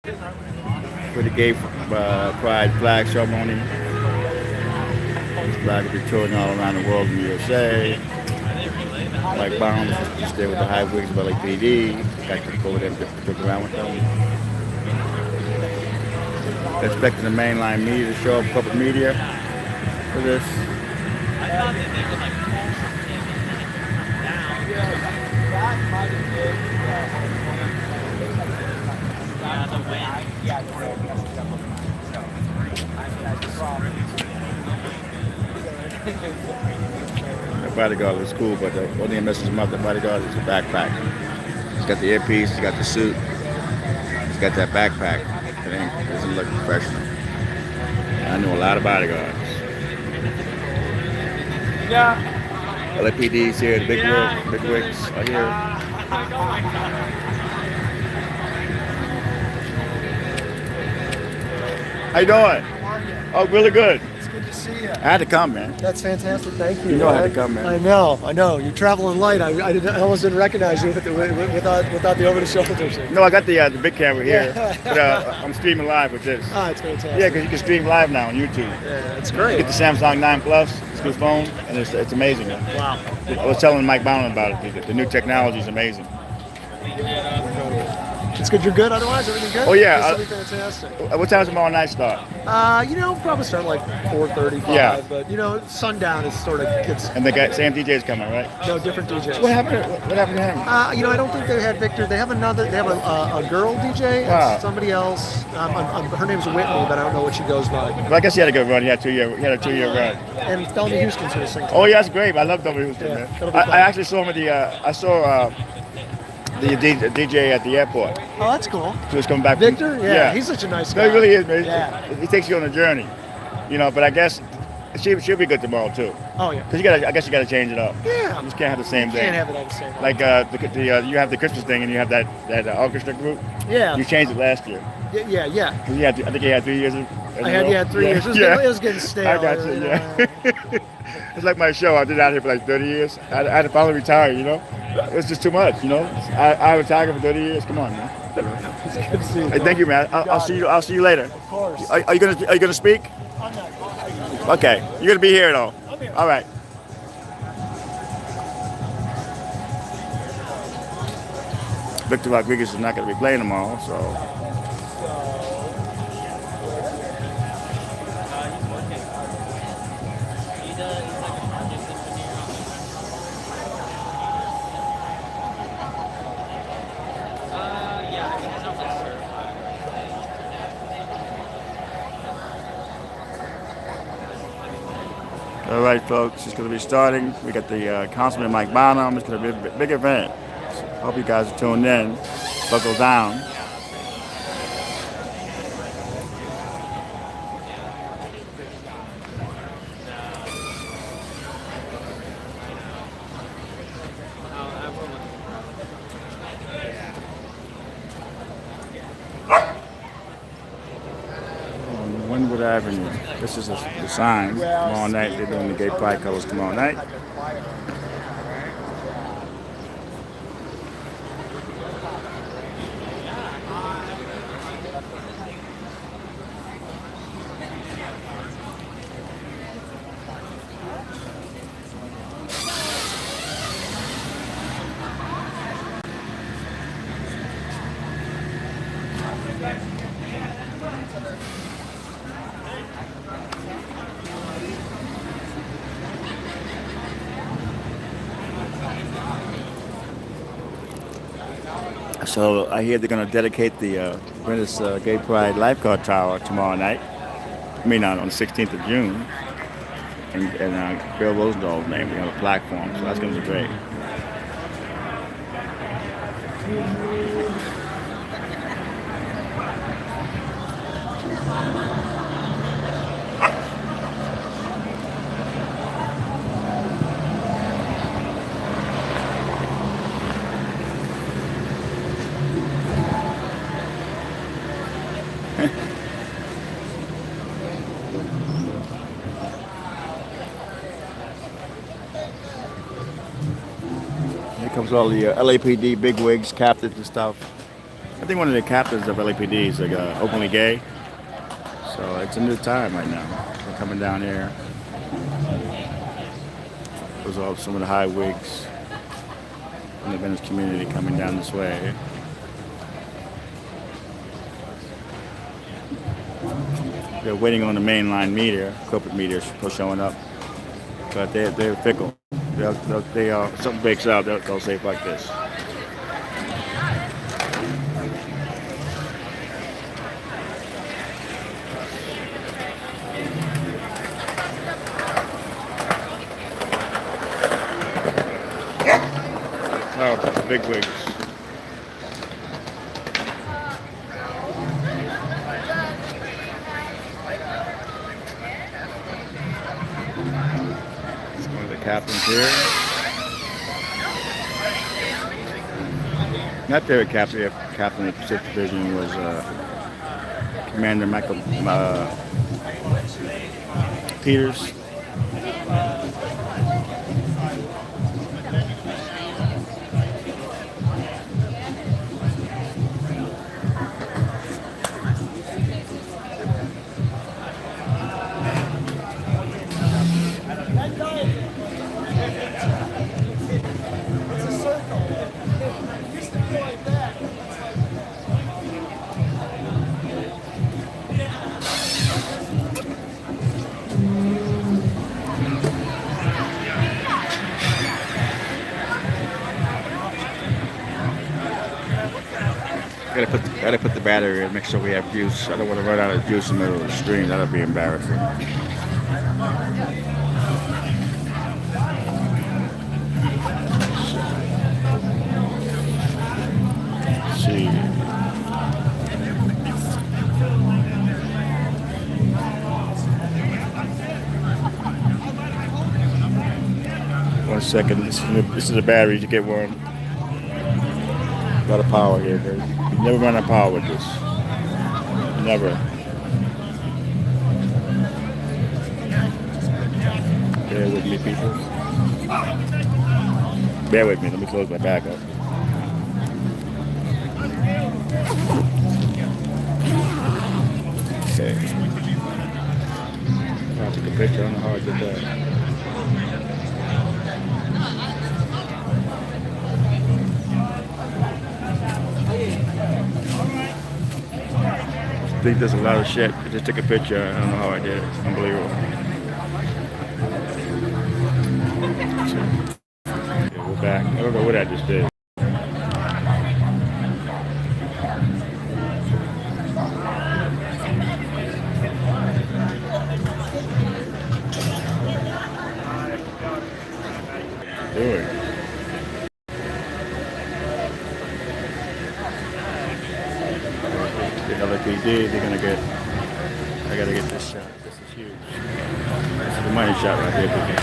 for the gay pride flag ceremony. This flag will be touring all around the world in the USA. Like bombs, just there with the high wigs of LAPD. Got to go over there and took around with them. Expecting the mainline media to show up, public media for this. The bodyguard was cool, but the only thing that messes him up, the bodyguard is the backpack. He's got the earpiece, he's got the suit, he's got that backpack. It doesn't look professional. I know a lot of bodyguards. Yeah. LAPD's here, the big wigs are here. How you doing? Oh, really good. It's good to see you. I had to come, man. That's fantastic. Thank you. You know I had to come, man. I know. You're traveling light. I almost didn't recognize you without the over-the-shoulders. No, I got the big camera here. But, I'm streaming live with this. Oh, it's fantastic. Yeah, because you can stream live now on YouTube. Yeah, it's great. You get the Samsung 9 Plus. It's a good phone, and it's amazing. Man. Wow. I was telling Mike Bowman about it. The new technology is amazing. It's good. You're good. Otherwise, everything good. Oh yeah. This will be fantastic. What time does tomorrow night start? Probably start like 4:35. Yeah. But sundown is sort of gets. And the same DJ's coming, right? No, different DJs. What happened to him? I don't think they had Victor. They have a girl DJ. Wow. And somebody else. Her name's Whitney, but I don't know what she goes by. Well, I guess he had a good run. He had a 2-year run. And Thelma Houston's going to sing. Oh yeah, that's great. I love Thelma Houston, Yeah, man. I actually saw him at the DJ at the airport. Oh, that's cool. He was coming back. Victor? Yeah, he's such a nice guy. No, he really is, man. Yeah. He takes you on a journey, but I guess she'll be good tomorrow too. Oh yeah. Because I guess you got to change it up. Yeah. You just can't have the same thing. Can't have it all the same. Like you have the Christmas thing and you have that orchestra group. Yeah. You changed it last year. Yeah. 'Cause I think you had 3 years. I had 3 years. It was getting stale. I got you. Yeah. It's like my show. I did it out here for like 30 years. I had to finally retire. It's just too much. I retired for 30 years. Come on, man. It's good to see you. Hey, thank you, man. I'll see you. I'll see you later. Of course. Are you gonna speak? I'm not. Okay. You're gonna be here though. I'm here. All right. Victor Rodriguez is not gonna be playing tomorrow, so. All right, folks, it's going to be starting. We got the Councilman Mike Bonham. It's going to be a big event. So hope you guys are tuned in. Buckle down. Wynwood Avenue. This is the sign. Tomorrow night, they're doing the gay pride colors tomorrow night. So I hear they're going to dedicate the Venice Gay Pride Lifeguard Tower tomorrow night. On the 16th of June. And Bill Rosenthal's name will be on the platform, so that's going to be great. Here comes all the LAPD bigwigs, captains and stuff. I think one of the captains of LAPD is like openly gay. So it's a new time right now. They're coming down here. Those are some of the high wigs in the Venice community coming down this way. They're waiting on the mainline media, corporate media for showing up, but they're fickle. They are something breaks out, they'll say it like this. Oh, big wigs. One of the captains here. My favorite captain of the Pacific Division was Commander Michael Peters. Gotta put the battery in, make sure we have juice. I don't want to run out of juice in the middle of the stream. That'll be embarrassing. Let's see. One second. This is a battery to get one. A lot of power here, guys. You never run out of power with this. Never. Bear with me, people. Bear with me. Let me close my back up. Okay. I'll take a picture. I don't know how I did that. I think there's a lot of shit. I just took a picture. I don't know how I did it. It's unbelievable. Okay, we're back. I don't know what I just did. Doing. LAPD, they're gonna get. I gotta get this shot. This is huge. This is the money shot right here. Okay.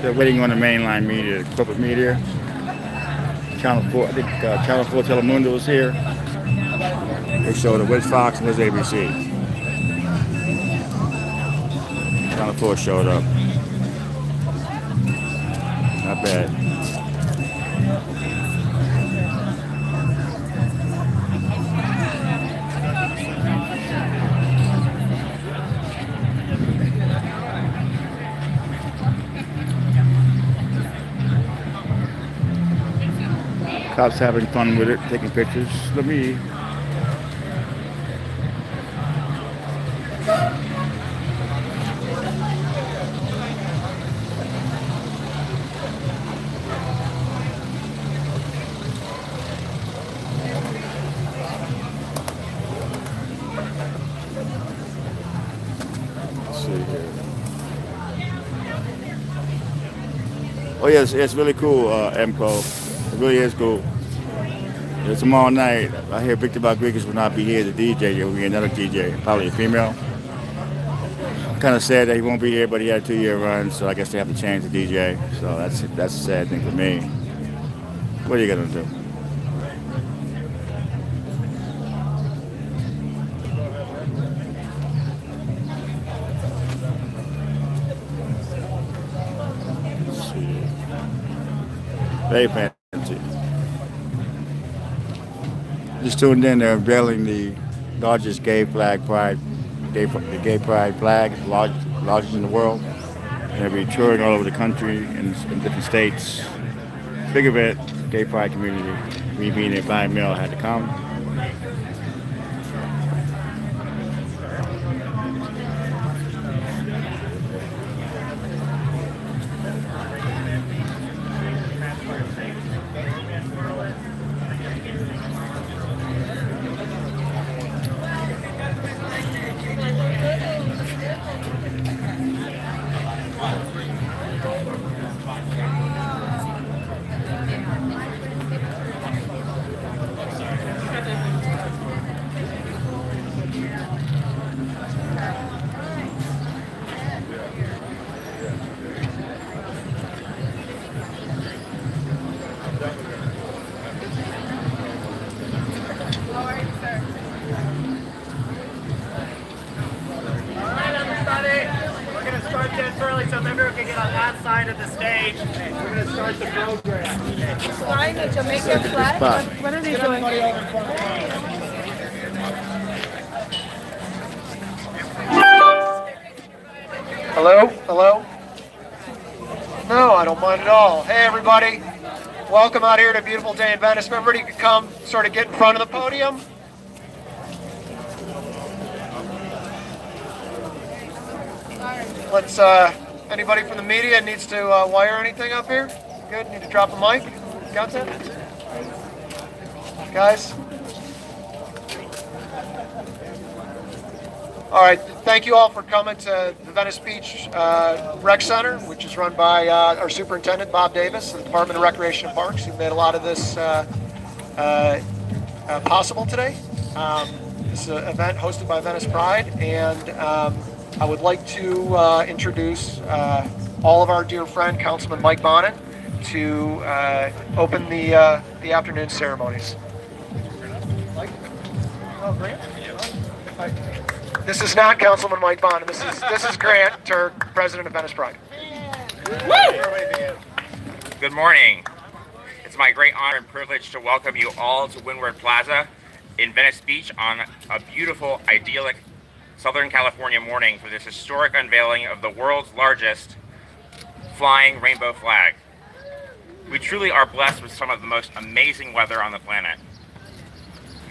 They're waiting on the mainline media, corporate media. Channel 4, I think Channel 4 Telemundo is here. They showed it. Where's Fox and where's ABC? Channel 4 showed up. Not bad. Cops having fun with it, taking pictures. Let me. Oh yes, it's really cool, MCO. It really is cool. Yeah, tomorrow night, I hear Victor Rodriguez will not be here to DJ. There will be another DJ, probably a female. I'm kind of sad that he won't be here, but he had a 2-year run, so I guess they have to change the DJ. So that's a sad thing for me. What are you gonna do? Very fancy. Just tuned in. They're unveiling the largest gay pride, the gay pride flag, largest in the world. And they'll be touring all over the country in different states. Big event, gay pride community. We being a blind male had to come. Flying a Jamaican flag? What are they doing? Hello? Hello? No, I don't mind at all. Hey, everybody. Welcome out here to a beautiful day in Venice. Everybody can come sort of get in front of the podium. Let's, anybody from the media needs to wire anything up here? Good, need to drop a mic? Got that? Guys? All right, thank you all for coming to the Venice Beach Rec Center, which is run by our superintendent, Bob Davis, of the Department of Recreation and Parks, who made a lot of this possible today. This is an event hosted by Venice Pride, and I would like to introduce all of our dear friend, Councilman Mike Bonin, to open the afternoon ceremonies. Mike? Oh, Grant? This is not Councilman Mike Bonin. This is Grant Turk, President of Venice Pride. Good morning. It's my great honor and privilege to welcome you all to Windward Plaza in Venice Beach on a beautiful, idyllic Southern California morning for this historic unveiling of the world's largest flying rainbow flag. We truly are blessed with some of the most amazing weather on the planet.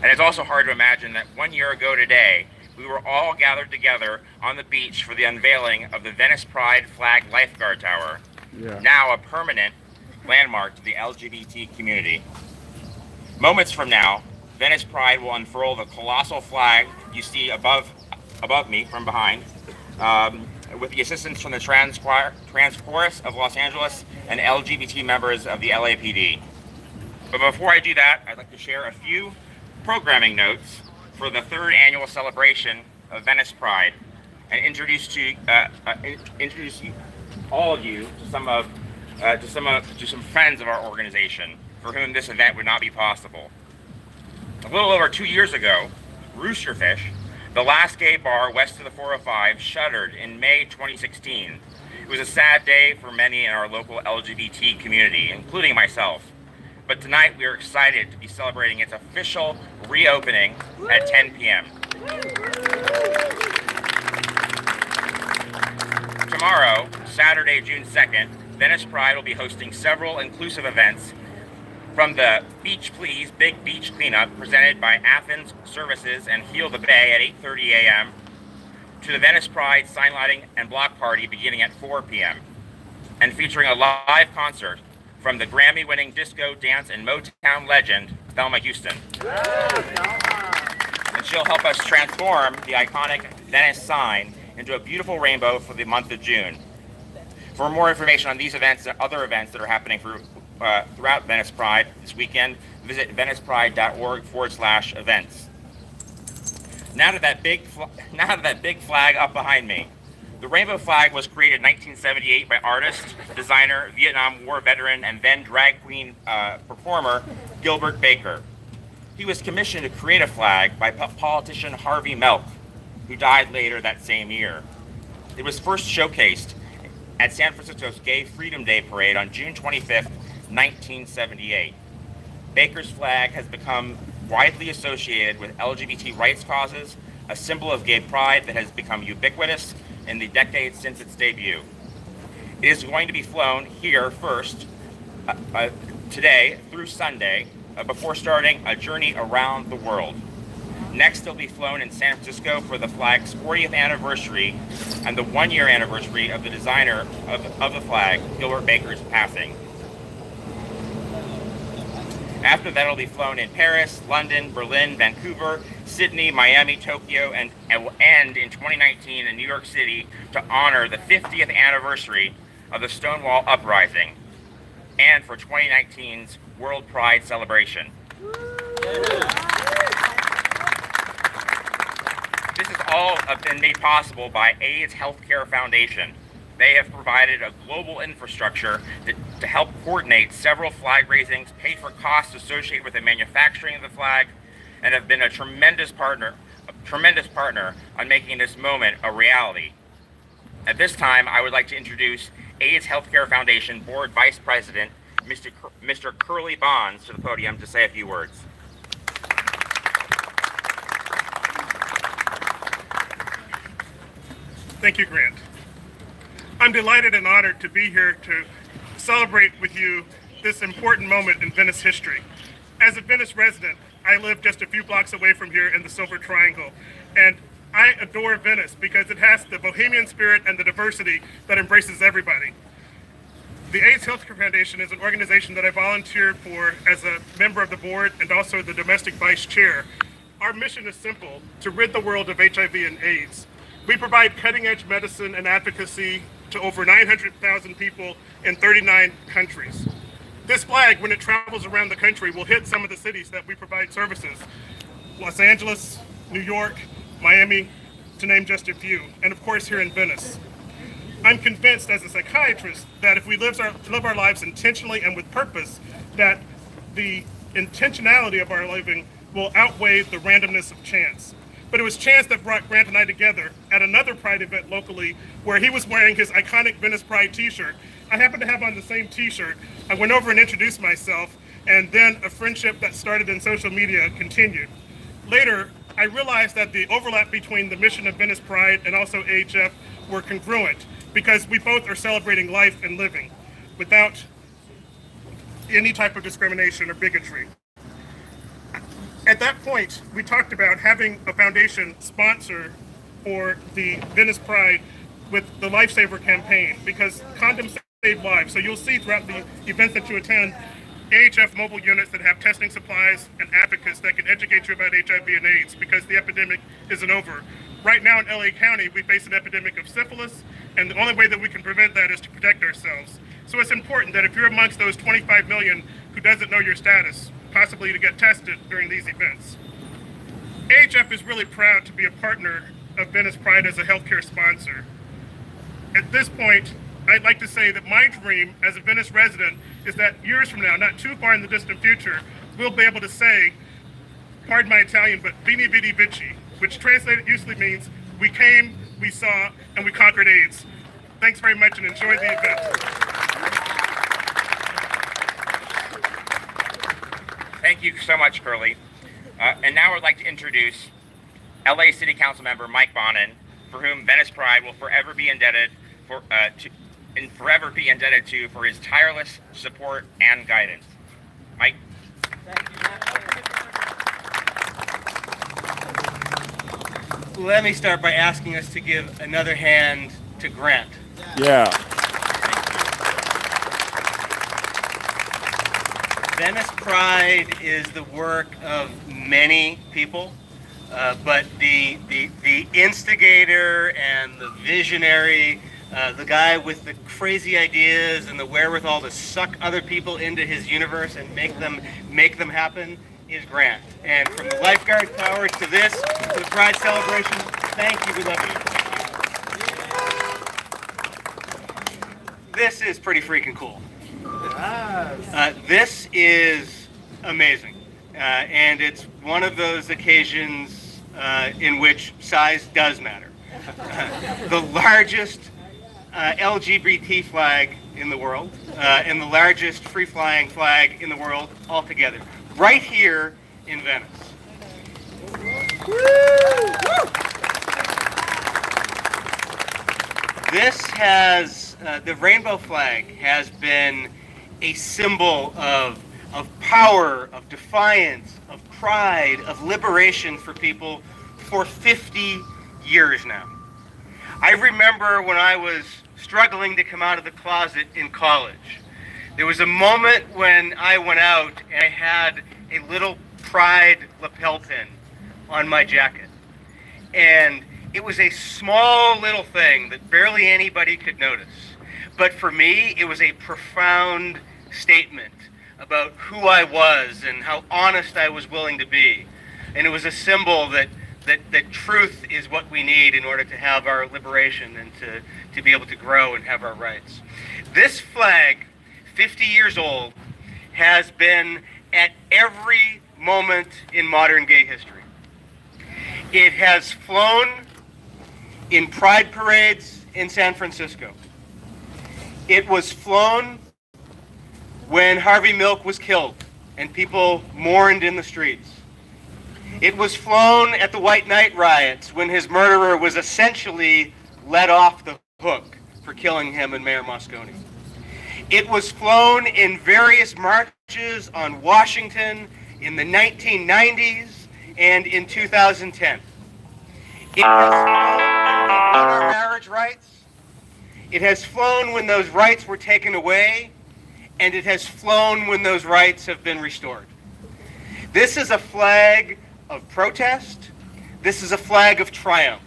And it's also hard to imagine that 1 year ago today, we were all gathered together on the beach for the unveiling of the Venice Pride Flag Lifeguard Tower, now a permanent landmark to the LGBT community. Moments from now, Venice Pride will unfurl the colossal flag you see above me from behind, with the assistance from the Trans Chorus of Los Angeles and LGBT members of the LAPD. But before I do that, I'd like to share a few programming notes for the third annual celebration of Venice Pride, and introduce all of you to some friends of our organization for whom this event would not be possible. A little over 2 years ago, Roosterfish, the last gay bar west of the 405, shuttered in May 2016. It was a sad day for many in our local LGBT community, including myself. But tonight we are excited to be celebrating its official reopening at 10 p.m. Tomorrow, Saturday, June 2nd, Venice Pride will be hosting several inclusive events, from the Beach Please Big Beach Cleanup presented by Athens Services and Heal the Bay at 8:30 a.m. to the Venice Pride sign lighting and block party beginning at 4 p.m. and featuring a live concert from the Grammy-winning disco, dance, and Motown legend, Thelma Houston. And she'll help us transform the iconic Venice sign into a beautiful rainbow for the month of June. For more information on these events and other events that are happening throughout Venice Pride this weekend, visit venicepride.org/events. Now to that big flag up behind me. The rainbow flag was created in 1978 by artist, designer, Vietnam War veteran, and then drag queen performer Gilbert Baker. He was commissioned to create a flag by politician Harvey Milk, who died later that same year. It was first showcased at San Francisco's Gay Freedom Day Parade on June 25th, 1978. Baker's flag has become widely associated with LGBT rights causes, a symbol of gay pride that has become ubiquitous in the decades since its debut. It is going to be flown here first today through Sunday before starting a journey around the world. Next, it'll be flown in San Francisco for the flag's 40th anniversary and the one-year anniversary of the designer of the flag, Gilbert Baker's passing. After that, it'll be flown in Paris, London, Berlin, Vancouver, Sydney, Miami, Tokyo, and will end in 2019 in New York City to honor the 50th anniversary of the Stonewall Uprising and for 2019's World Pride celebration. This has all been made possible by AIDS Healthcare Foundation. They have provided a global infrastructure to help coordinate several flag raisings, pay for costs associated with the manufacturing of the flag, and have been a tremendous partner on making this moment a reality. At this time, I would like to introduce AIDS Healthcare Foundation Board Vice President, Mr. Curly Bonds, to the podium to say a few words. Thank you, Grant. I'm delighted and honored to be here to celebrate with you this important moment in Venice history. As a Venice resident, I live just a few blocks away from here in the Silver Triangle, and I adore Venice because it has the bohemian spirit and the diversity that embraces everybody. The AIDS Healthcare Foundation is an organization that I volunteered for as a member of the board and also the domestic vice chair. Our mission is simple: to rid the world of HIV and AIDS. We provide cutting-edge medicine and advocacy to over 900,000 people in 39 countries. This flag, when it travels around the country, will hit some of the cities that we provide services: Los Angeles, New York, Miami, to name just a few, and of course here in Venice. I'm convinced as a psychiatrist that if we live our lives intentionally and with purpose, that the intentionality of our living will outweigh the randomness of chance. But it was chance that brought Grant and I together at another Pride event locally where he was wearing his iconic Venice Pride t-shirt. I happened to have on the same t-shirt. I went over and introduced myself, and then a friendship that started in social media continued. Later, I realized that the overlap between the mission of Venice Pride and also AHF were congruent because we both are celebrating life and living without any type of discrimination or bigotry. At that point, we talked about having a foundation sponsor for the Venice Pride with the Lifesaver campaign because condoms save lives. So you'll see throughout the events that you attend, AHF mobile units that have testing supplies and advocates that can educate you about HIV and AIDS because the epidemic isn't over. Right now in LA County, we face an epidemic of syphilis, and the only way that we can prevent that is to protect ourselves. So it's important that if you're amongst those 25 million who doesn't know your status, possibly to get tested during these events. AHF is really proud to be a partner of Venice Pride as a healthcare sponsor. At this point, I'd like to say that my dream as a Venice resident is that years from now, not too far in the distant future, we'll be able to say, pardon my Italian, but vini vidi vici, which translated usually means we came, we saw, and we conquered AIDS. Thanks very much and enjoy the event. Thank you so much, Curly. And now I'd like to introduce LA City Council member Mike Bonin, for whom Venice Pride will forever be indebted to for his tireless support and guidance. Mike. Let me start by asking us to give another hand to Grant. Yeah. Venice Pride is the work of many people, but the instigator and the visionary The guy with the crazy ideas and the wherewithal to suck other people into his universe and make them happen is Grant. And from the lifeguard towers to this, to the Pride celebration, thank you, we love you. This is pretty freaking cool. This is amazing. And it's one of those occasions in which size does matter. The largest LGBT flag in the world and the largest free-flying flag in the world altogether, right here in Venice. This has, the rainbow flag has been a symbol of power, of defiance, of pride, of liberation for people for 50 years now. I remember when I was struggling to come out of the closet in college. There was a moment when I went out and I had a little pride lapel pin on my jacket. And it was a small little thing that barely anybody could notice. But for me, it was a profound statement about who I was and how honest I was willing to be. And it was a symbol that truth is what we need in order to have our liberation and to be able to grow and have our rights. This flag, 50 years old, has been at every moment in modern gay history. It has flown in pride parades in San Francisco. It was flown when Harvey Milk was killed and people mourned in the streets. It was flown at the White Night riots when his murderer was essentially let off the hook for killing him and Mayor Moscone. It was flown in various marches on Washington in the 1990s and in 2010. It has flown on our marriage rights. It has flown when those rights were taken away, and it has flown when those rights have been restored. This is a flag of protest. This is a flag of triumph.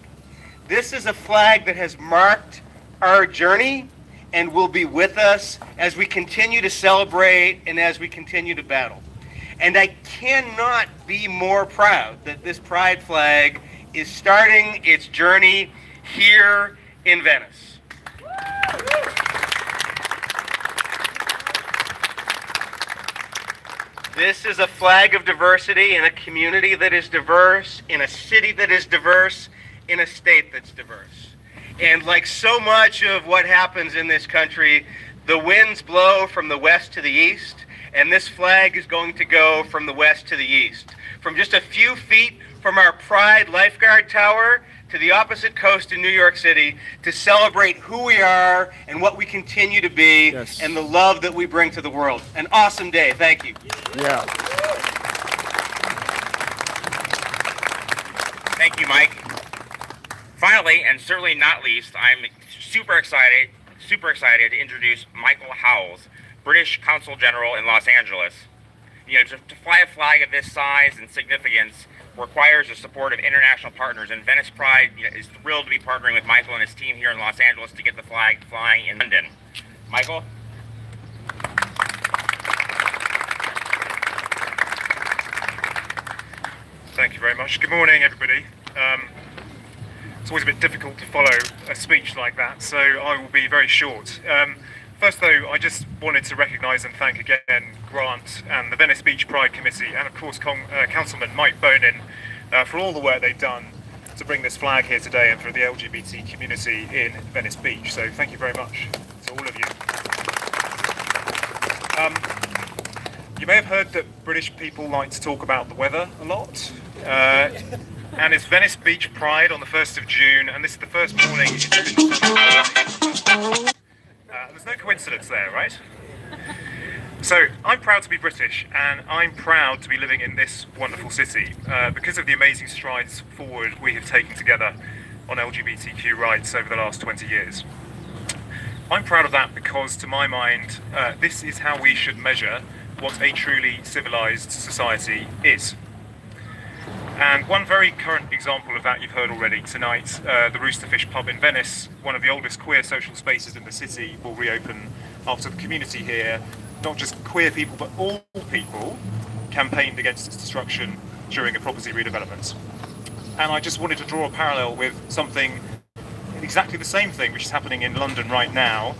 This is a flag that has marked our journey and will be with us as we continue to celebrate and as we continue to battle. And I cannot be more proud that this pride flag is starting its journey here in Venice. This is a flag of diversity in a community that is diverse, in a city that is diverse, in a state that's diverse. And like so much of what happens in this country, the winds blow from the west to the east, and this flag is going to go from the west to the east. From just a few feet from our Pride Lifeguard Tower to the opposite coast in New York City to celebrate who we are and what we continue to be, yes, and the love that we bring to the world. An awesome day. Thank you. Yeah. Thank you, Mike. Finally, and certainly not least, I'm super excited to introduce Michael Howells, British Consul General in Los Angeles. You know, to fly a flag of this size and significance requires the support of international partners, and Venice Pride is thrilled to be partnering with Michael and his team here in Los Angeles to get the flag flying in London. Michael? Thank you very much. Good morning, everybody. It's always a bit difficult to follow a speech like that, so I will be very short. First, though, I just wanted to recognise and thank again Grant and the Venice Beach Pride Committee, and of course Councilman Mike Bonin for all the work they've done to bring this flag here today and for the LGBT community in Venice Beach. So thank you very much to all of you. You may have heard that British people like to talk about the weather a lot. And it's Venice Beach Pride on the 1st of June, and this is the first morning it's been sunny. There's no coincidence there, right? So I'm proud to be British, and I'm proud to be living in this wonderful city because of the amazing strides forward we have taken together on LGBTQ rights over the last 20 years. I'm proud of that because, to my mind, this is how we should measure what a truly civilized society is. And one very current example of that you've heard already tonight, the Roosterfish pub in Venice, one of the oldest queer social spaces in the city, will reopen after the community here, not just queer people, but all people, campaigned against its destruction during a property redevelopment. And I just wanted to draw a parallel with something, exactly the same thing, which is happening in London right now,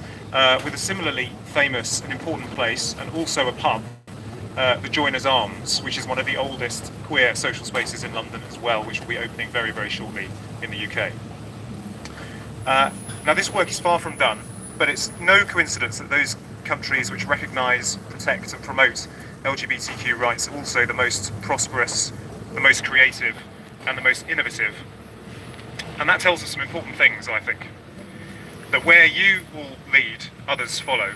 with a similarly famous and important place, and also a pub, the Joiners Arms, which is one of the oldest queer social spaces in London as well, which will be opening very, very shortly in the UK. Now this work is far from done, but it's no coincidence that those countries which recognise, protect and promote LGBTQ rights are also the most prosperous, the most creative and the most innovative. And that tells us some important things, I think. That where you will lead, others follow.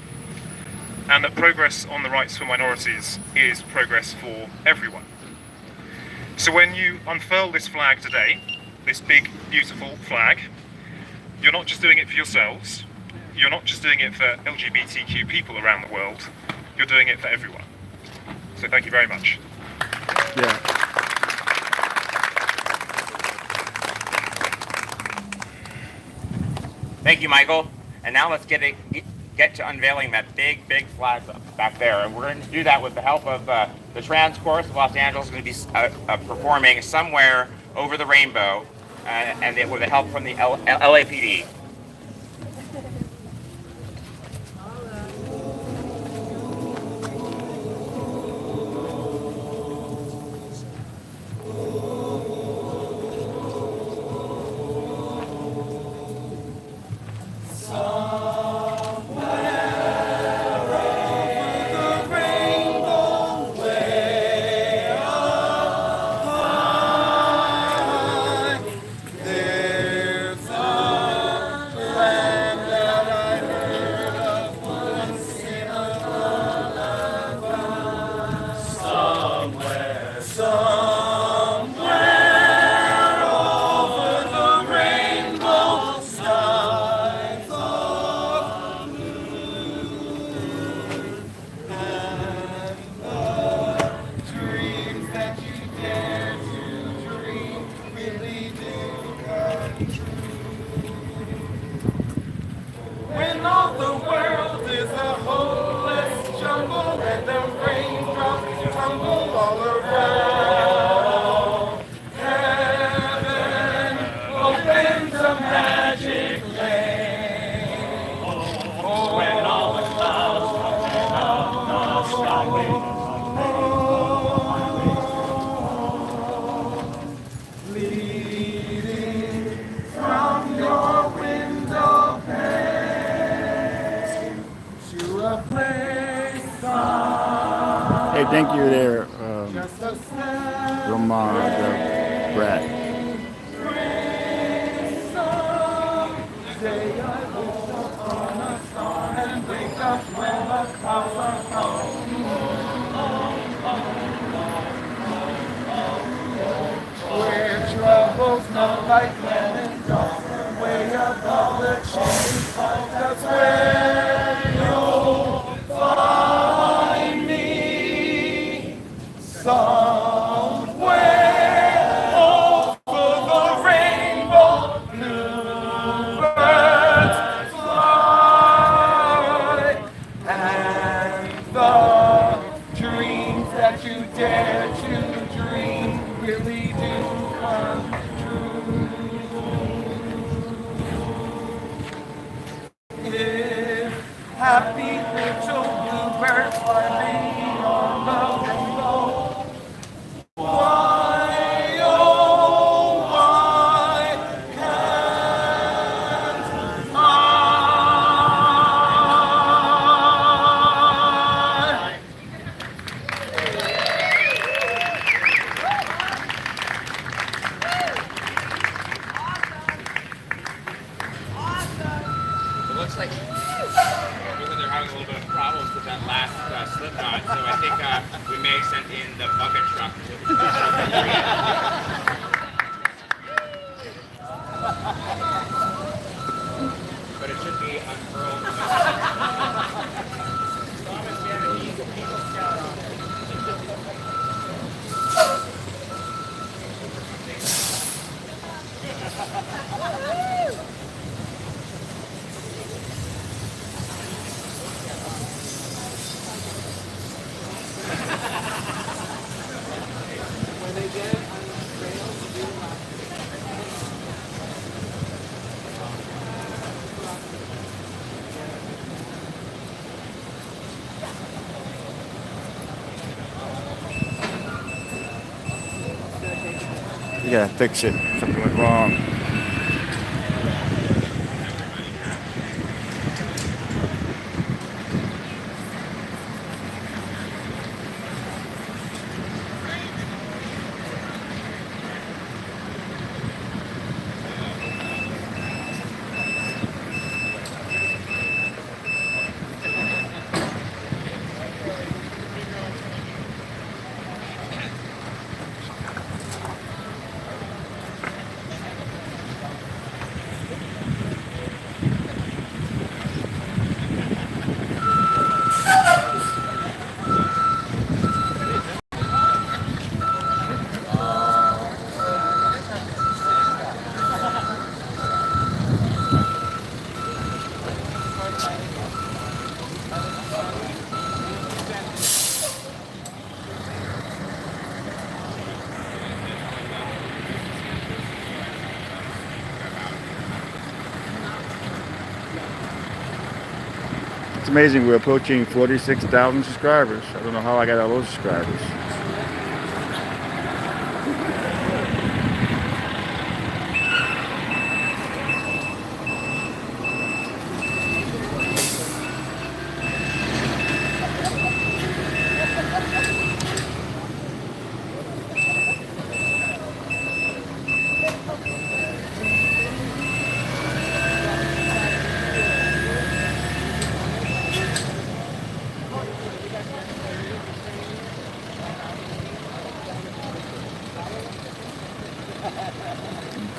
And that progress on the rights for minorities is progress for everyone. So when you unfurl this flag today, this big, beautiful flag, you're not just doing it for yourselves, you're not just doing it for LGBTQ people around the world, you're doing it for everyone. So thank you very much. Yeah. Thank you, Michael. And now let's get to unveiling that big flag back there. And we're going to do that with the help of the Trans Chorus of Los Angeles is going to be performing Somewhere Over the Rainbow, and with the help from the LAPD. When all the world is a hopeless jungle and the raindrops tumble all around, heaven opens a magic lane. Oh, when all the clouds come out the sky. Leading from your window pane to a place far. Hey, thank you there, Just a step Ramon, Brad. someday I look upon a star and wake up when the clouds are gone. Where troubles not like lemon drops, way above the chimney pot, that's where you'll find me. Somewhere over the rainbow, bluebirds fly, and the dreams that you dare to dream really do come true. If happy little bluebirds fly on the rainbow, why, oh, why can't I? It looks like they're having a little bit of problems with that last slip knot, so I think we may have sent in the bucket truck but it should be unfurled. Thomas, you have an Eagle Scout on it. You gotta fix it. Something went wrong. It's amazing. We're approaching 46,000 subscribers. I don't know how I got all those subscribers.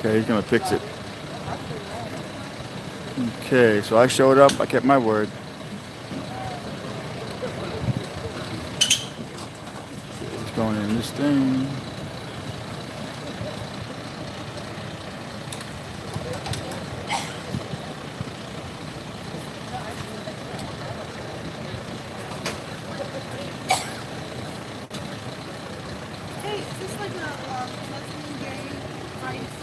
Okay, he's gonna fix it. Okay, so I showed up. I kept my word. It's going in this thing. Hey, is this like a lesbian gay rights?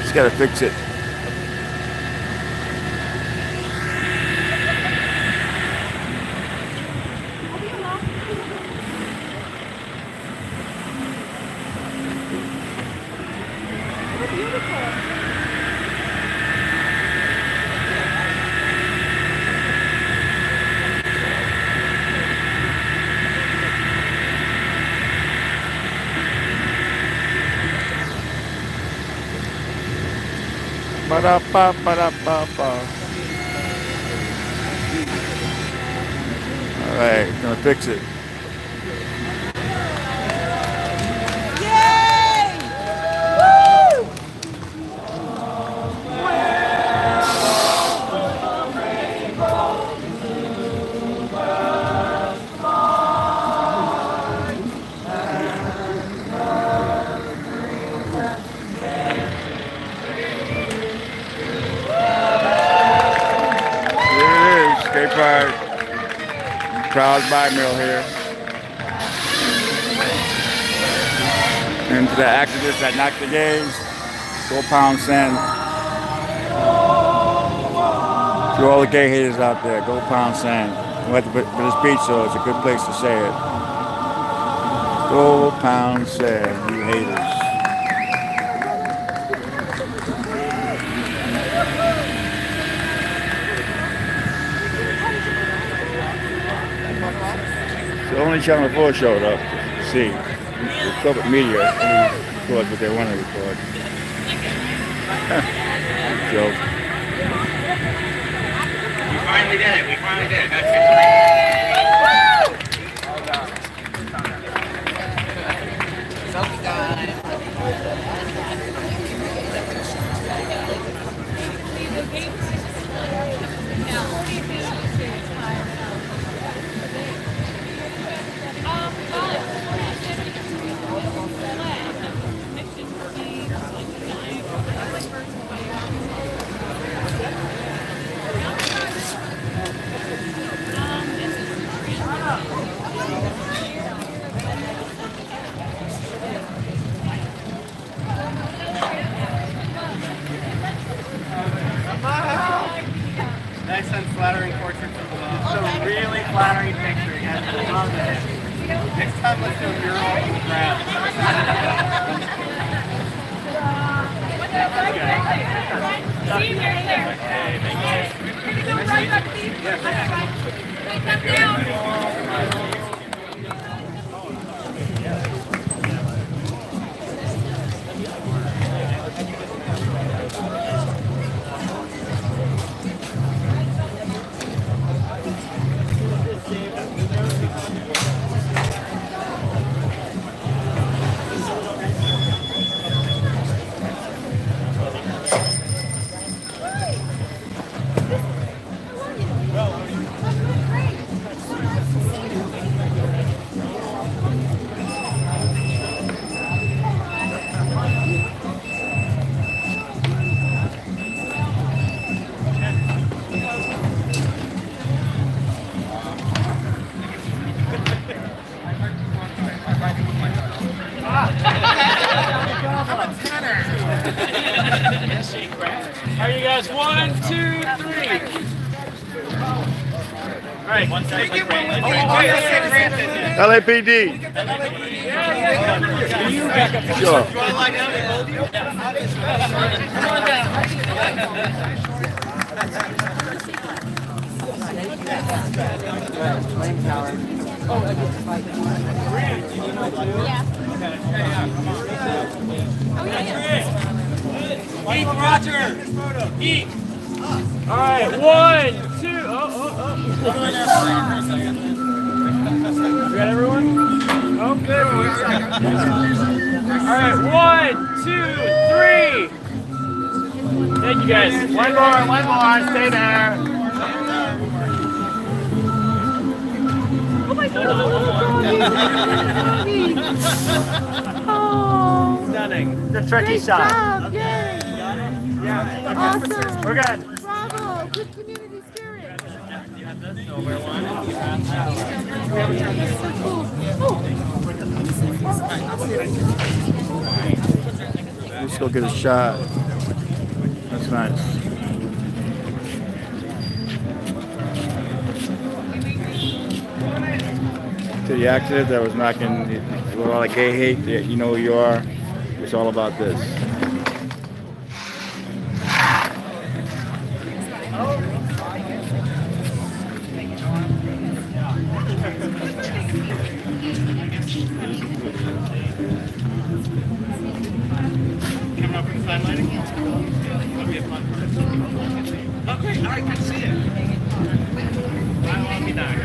Just gotta fix it. Ba-da-ba-ba-da-ba-ba. All right, gonna fix it. Yay! Woo! Gay Pride. Proud by mill here. And to the activists that knocked the gays, go pound sand. To all the gay haters out there, go pound sand. We have to put this beach, so it's a good place to say it. Go pound sand, you haters. So only Channel 4 showed up. See, the corporate media only record what they want to record. Joke. We finally did it. We finally did it. The gay pride is guys. 1, 2, 3. All right. LAPD. Sure. Eat, Roger. Eat. All right. 1, 2. You got everyone? Oh, good. All right. 1, 2, 3. Thank you guys. One more. Stay there. Oh my God. Oh, Stunning. the tricky shot. Job. Yay. Awesome. We're good. Bravo. Good community spirit. That's so cool. Let's go get a shot. That's nice. To the accident that was knocking with all the gay hate, you know who you are. It's all about this. Okay, all right, good to see you. I'll be back.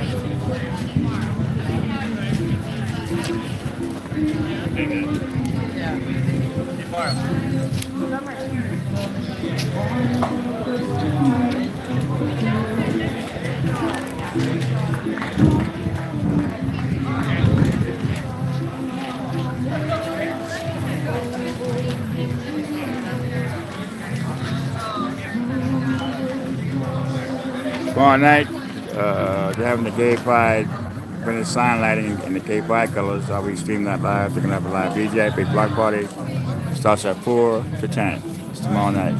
Tomorrow night, they're having the Gay Pride Venice sign lighting in the Gay Pride colors. I'll be streaming that live. They're going to have a live DJ, big block party. Starts at 4 to 10. It's tomorrow night.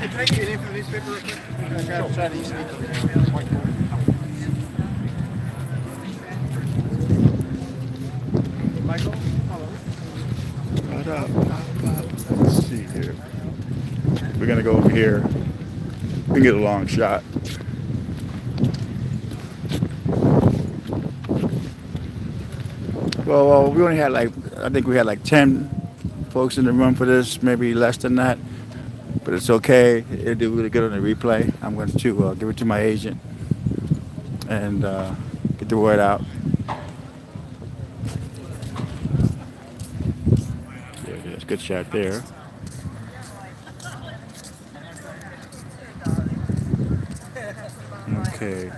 Can I get in for the newspaper real quick? I got to try to use it. Michael? Let's see here. We're going to go over here. We can get a long shot. Well, we only had I think we had 10 folks in the room for this, maybe less than that. But it's okay. It'll do really good on the replay. I'm going to give it to my agent and get the word out. There's a good shot there. Okay.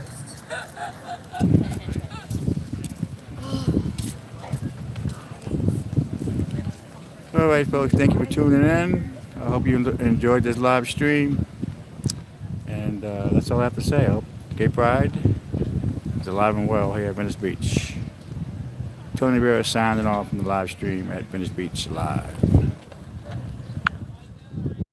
All right, folks. Thank you for tuning in. I hope you enjoyed this live stream. And that's all I have to say. I hope Gay Pride is alive and well here at Venice Beach. Tony Rivera signing off from the live stream at Venice Beach Live.